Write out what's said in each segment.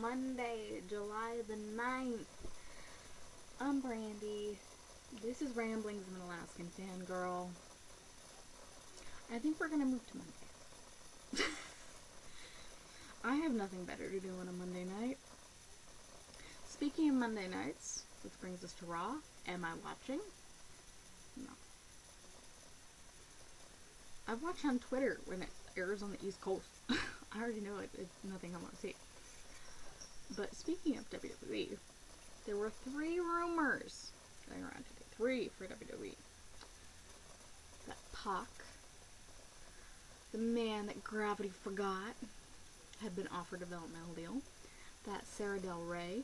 Monday, July the 9th. I'm Brandy. This is Ramblings of an Alaskan Fangirl. I think we're gonna move to Monday. I have nothing better to do on a Monday night. Speaking of Monday nights, which brings us to Raw. Am I watching? No. I watch on Twitter when it airs on the East Coast. I already know it's nothing I want to see. But speaking of WWE, there were 3 rumors going around today. 3 for WWE. That Pac, the man that gravity forgot, had been offered a developmental deal. That Sarah Del Rey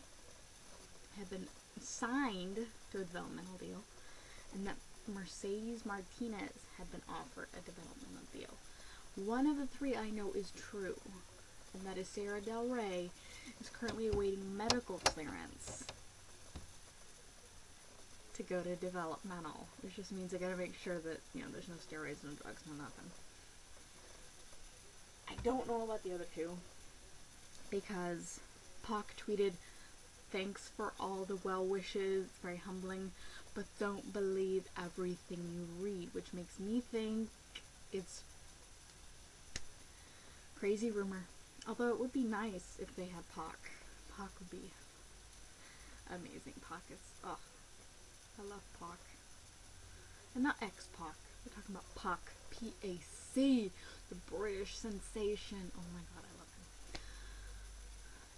had been signed to a developmental deal. And that Mercedes Martinez had been offered a developmental deal. One of the 3 I know is true, and that is Sarah Del Rey is currently awaiting medical clearance to go to developmental, which just means I gotta make sure that, there's no steroids, no drugs, no nothing. I don't know about the other 2, because Pac tweeted, "Thanks for all the well wishes, it's very humbling, but don't believe everything you read," which makes me think it's crazy rumor. Although it would be nice if they had Pac. Pac would be amazing. Pac is, I love Pac. And not ex-Pac. We're talking about Pac. P-A-C. The British sensation. Oh my god, I love him.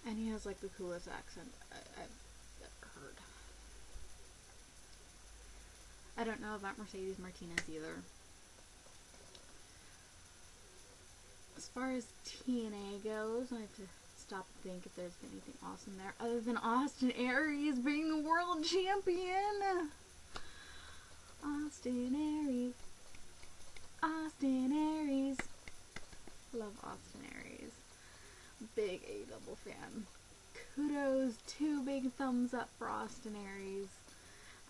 And he has like the coolest accent I've ever heard. I don't know about Mercedes Martinez either. As far as TNA goes, I have to stop and think if there's anything awesome there other than Austin Aries being the world champion. Austin Aries. Austin Aries. Love Austin Aries. Big A-double fan. Kudos, 2 big thumbs up for Austin Aries.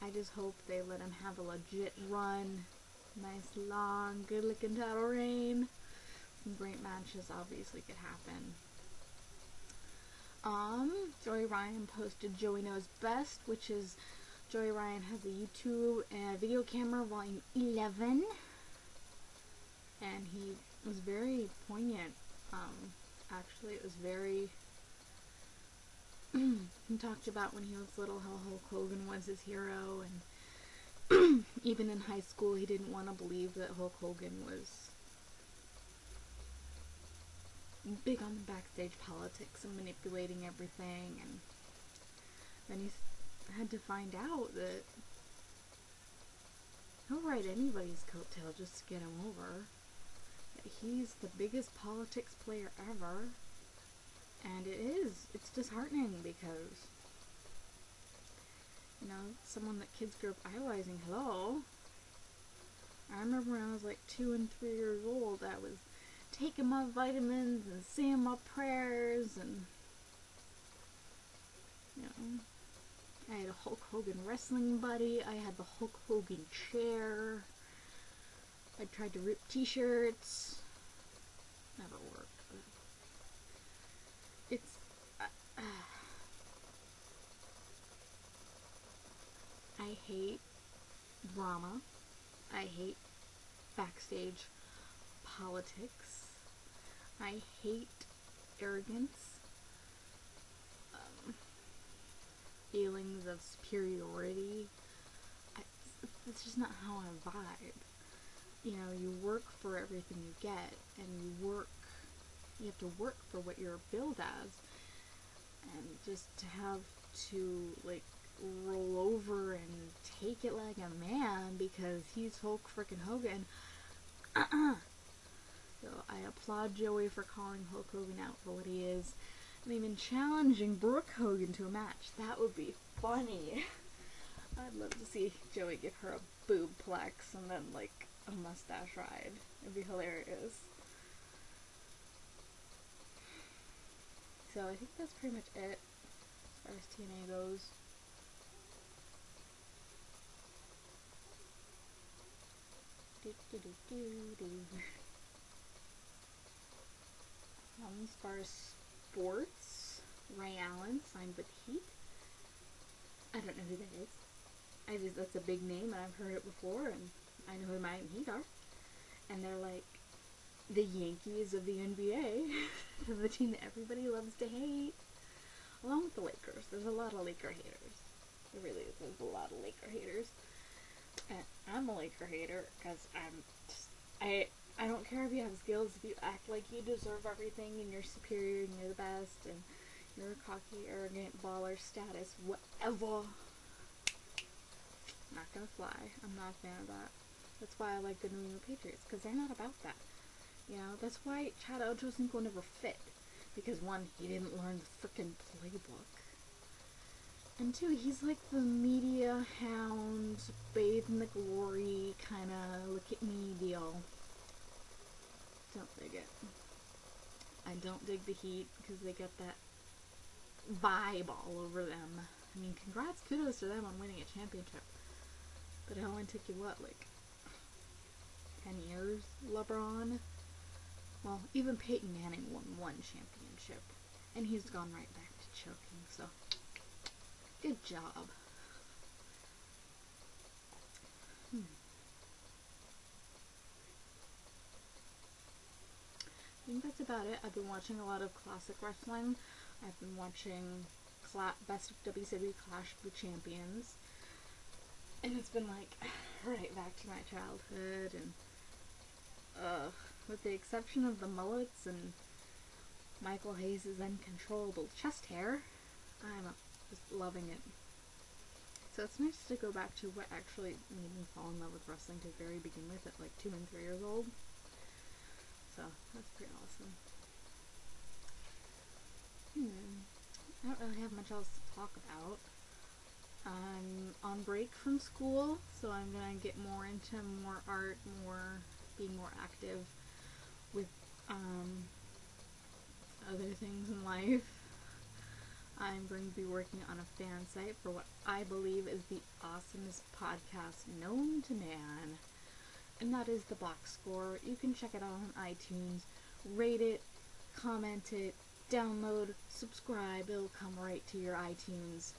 I just hope they let him have a legit run. Nice, long, good-looking title reign. Some great matches obviously could happen. Joey Ryan posted Joey Knows Best, which is Joey Ryan has a YouTube and video camera volume 11. And he was very poignant. Actually, it was very... he talked about when he was little how Hulk Hogan was his hero, and even in high school he didn't want to believe that Hulk Hogan was big on the backstage politics and manipulating everything, and then he had to find out that he'll ride anybody's coattail just to get him over, that he's the biggest politics player ever. And it's disheartening because, someone that kids grew up idolizing, hello. I remember when I was like 2 and 3 years old, I was taking my vitamins and saying my prayers, and I had a Hulk Hogan wrestling buddy. I had the Hulk Hogan chair. I tried to rip t-shirts. Never worked. It's I hate drama. I hate backstage politics. I hate arrogance, feelings of superiority. It's just not how I vibe. You work for everything you get, and you have to work for what you're billed as, and just to have to, roll over and take it like a man because he's Hulk frickin' Hogan. So I applaud Joey for calling Hulk Hogan out for what he is, and even challenging Brooke Hogan to a match. That would be funny. I'd love to see Joey give her a boob plex and then, a mustache ride. It'd be hilarious. So I think that's pretty much it as far as TNA goes. As far as sports, Ray Allen signed with Heat. I don't know who that is. That's a big name, and I've heard it before, and I know who Miami Heat are. And they're like the Yankees of the NBA, the team that everybody loves to hate. Along with the Lakers. There's a lot of Laker haters. There really is. There's a lot of Laker haters. And I'm a Laker hater because I don't care if you have skills, if you act like you deserve everything and you're superior and you're the best and you're a cocky, arrogant, baller status, whatever. Not gonna fly. I'm not a fan of that. That's why I like the New England Patriots, because they're not about that. You know, that's why Chad Ochocinco never fit. Because one, he didn't learn the frickin' playbook. And two, he's like the media hound, bathe in the glory, kinda look at me deal. Don't dig it. I don't dig the Heat because they get that vibe all over them. I mean, congrats, kudos to them on winning a championship. But it only took you, what, like 10 years, LeBron? Well, even Peyton Manning won one championship. And he's gone right back to choking, so good job. I think that's about it. I've been watching a lot of classic wrestling. I've been watching Best of WCW Clash of the Champions. And it's been like right back to my childhood, and with the exception of the mullets and Michael Hayes' uncontrollable chest hair, I'm just loving it. So it's nice to go back to what actually made me fall in love with wrestling to very begin with at like 2 and 3 years old. So that's pretty awesome. I don't really have much else to talk about. I'm on break from school, so I'm gonna get more into more art, being more active with other things in life. I'm going to be working on a fan site for what I believe is the awesomest podcast known to man, and that is the Box Score. You can check it out on iTunes, rate it, comment it, download, subscribe. It'll come right to your iTunes,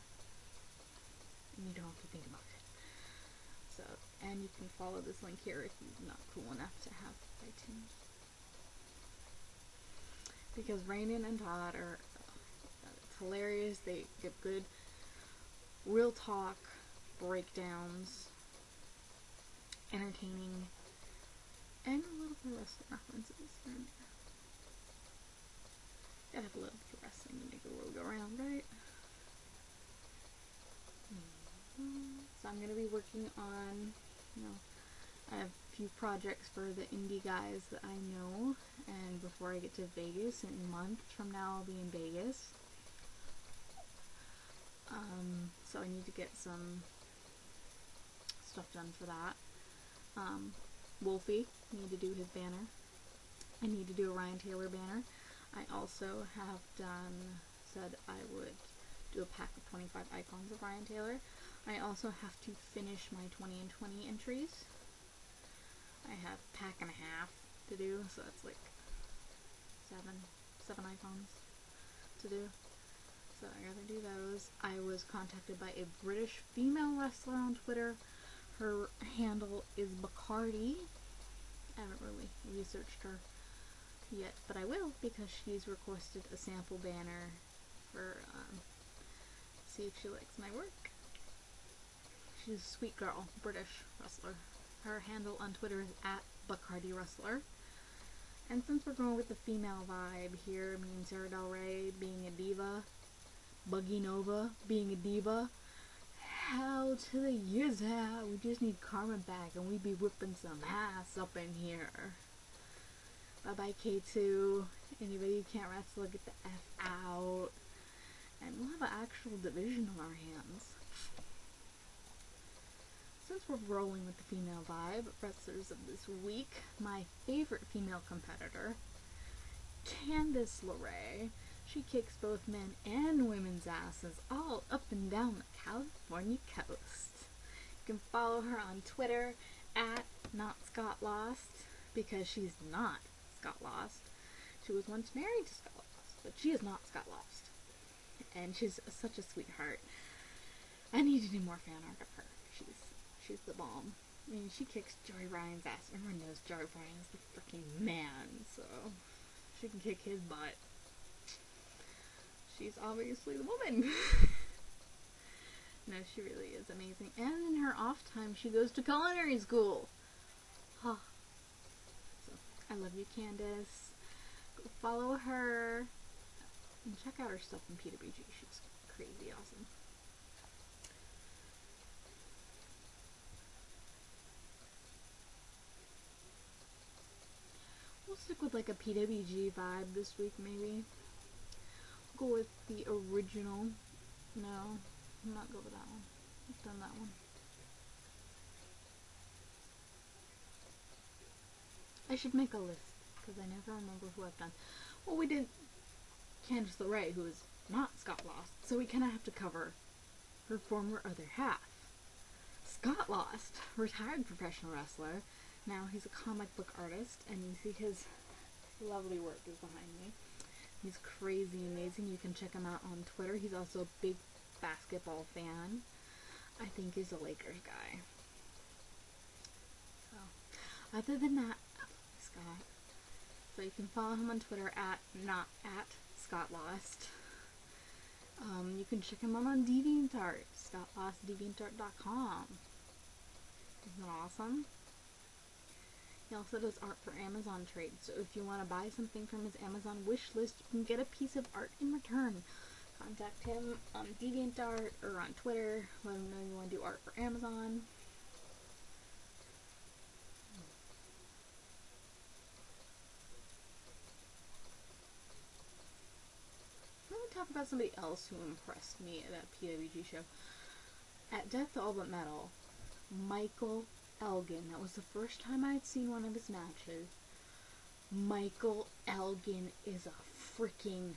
and you don't have to think about it. So, and you can follow this link here if you're not cool enough to have iTunes. Because Rainin and Todd are it's hilarious. They give good real talk breakdowns, entertaining, and a little bit of wrestling references here and there. Gotta have a little bit of wrestling to make the world go round, right? So I'm gonna be working on, I have a few projects for the indie guys that I know, and before I get to Vegas in a month from now, I'll be in Vegas. So I need to get some stuff done for that. Wolfie, need to do his banner. I need to do a Ryan Taylor banner. I also have said I would do a pack of 25 icons of Ryan Taylor. I also have to finish my 20 and 20 entries. I have a pack and a half to do, so that's like seven icons to do. So I gotta do those. I was contacted by a British female wrestler on Twitter. Her handle is Bacardi. I haven't really researched her yet, but I will, because she's requested a sample banner for see if she likes my work. She's a sweet girl, British wrestler. Her handle on Twitter is @BacardiWrestler. And since we're going with the female vibe here, me and Sarah Del Rey being a diva, Buggy Nova being a diva, hell to the years out. We just need Carmen back and we'd be whipping some ass up in here. Bye bye K2. Anybody who can't wrestle, get the F out. And we'll have an actual division on our hands. Since we're rolling with the female vibe, wrestlers of this week, my favorite female competitor, Candice LeRae. She kicks both men and women's asses all up and down the California coast. You can follow her on Twitter @NotScottLost, because she's not Scott Lost. She was once married to Scott Lost, but she is not Scott Lost. and she's such a sweetheart. I need to do more fan art of her. She's the bomb. I mean, she kicks Joey Ryan's ass. Everyone knows Joey Ryan is the freaking man, so she can kick his butt. She's obviously the woman. No, she really is amazing. And in her off time, she goes to culinary school. Huh. So, I love you, Candace. Go follow her. And check out her stuff in PWG. She's crazy awesome. We'll stick with like a PWG vibe this week, maybe. Go with the original. No, I'm not good with that one. I've done that one. I should make a list, because I never remember who I've done. Well, we did Candace LeRae, who is not Scott Lost, so we kind of have to cover her former other half. Scott Lost, retired professional wrestler. Now he's a comic book artist, and you see his lovely work is behind me. He's crazy amazing. You can check him out on Twitter. He's also a big basketball fan. I think he's a Lakers guy. So, other than that, I love Scott. So you can follow him on Twitter at not at Scott Lost. You can check him out on DeviantArt, ScottLostDeviantArt.com. Isn't that awesome? He also does art for Amazon trade, so if you want to buy something from his Amazon wish list, you can get a piece of art in return. Contact him on DeviantArt or on Twitter. Let him know you want to do art for Amazon. Let me talk about somebody else who impressed me at that PWG show. At Death All But Metal, Michael Elgin. That was the first time I had seen one of his matches. Michael Elgin is a freaking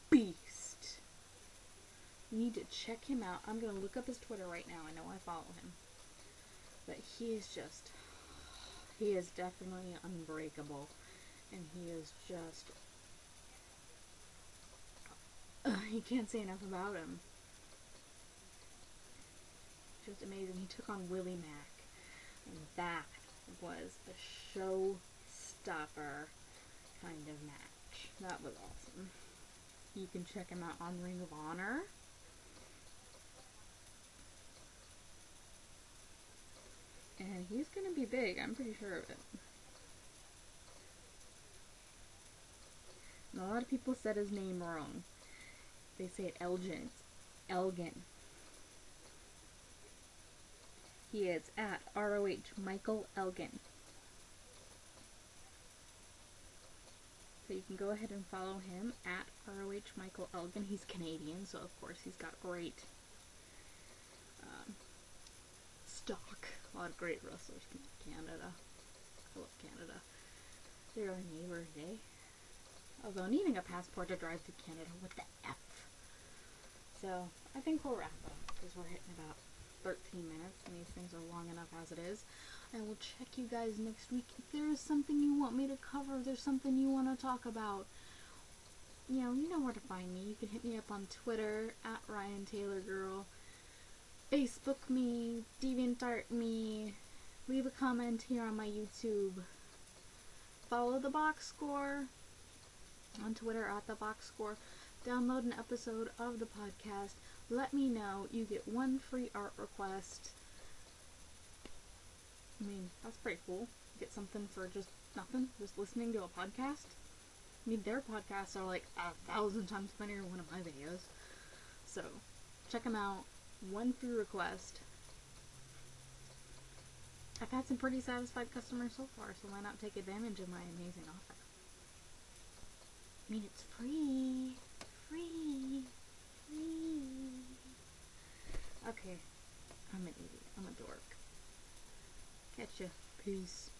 beast. You need to check him out. I'm going to look up his Twitter right now. I know I follow him. But he is definitely unbreakable. And he is just, you can't say enough about him. Just amazing. He took on Willie Mack. And that was a showstopper kind of match. That was awesome. You can check him out on Ring of Honor. And he's going to be big. I'm pretty sure of it. And a lot of people said his name wrong. They say it Elgin. It's Elgin. He is at ROH Michael Elgin. So you can go ahead and follow him at ROH Michael Elgin. He's Canadian, so of course he's got great stock. A lot of great wrestlers from Canada. I love Canada. They're our neighbors, eh? Although needing a passport to drive through Canada, what the F? So I think we'll wrap up because we're hitting about 13 minutes, and these things are long enough as it is. I will check you guys next week. If there is something you want me to cover, if there's something you want to talk about, you know where to find me. You can hit me up on Twitter, at Ryan Taylor Girl, Facebook me, DeviantArt me, leave a comment here on my YouTube, follow the Box Score on Twitter at the Box Score, download an episode of the podcast. Let me know. You get one free art request. I mean, that's pretty cool. You get something for just nothing, just listening to a podcast. I mean, their podcasts are like 1,000 times funnier than one of my videos. So, check them out. One free request. I've had some pretty satisfied customers so far, so why not take advantage of my amazing offer? I mean, it's free. Free. Okay, I'm an idiot. I'm a dork. Catch ya. Peace.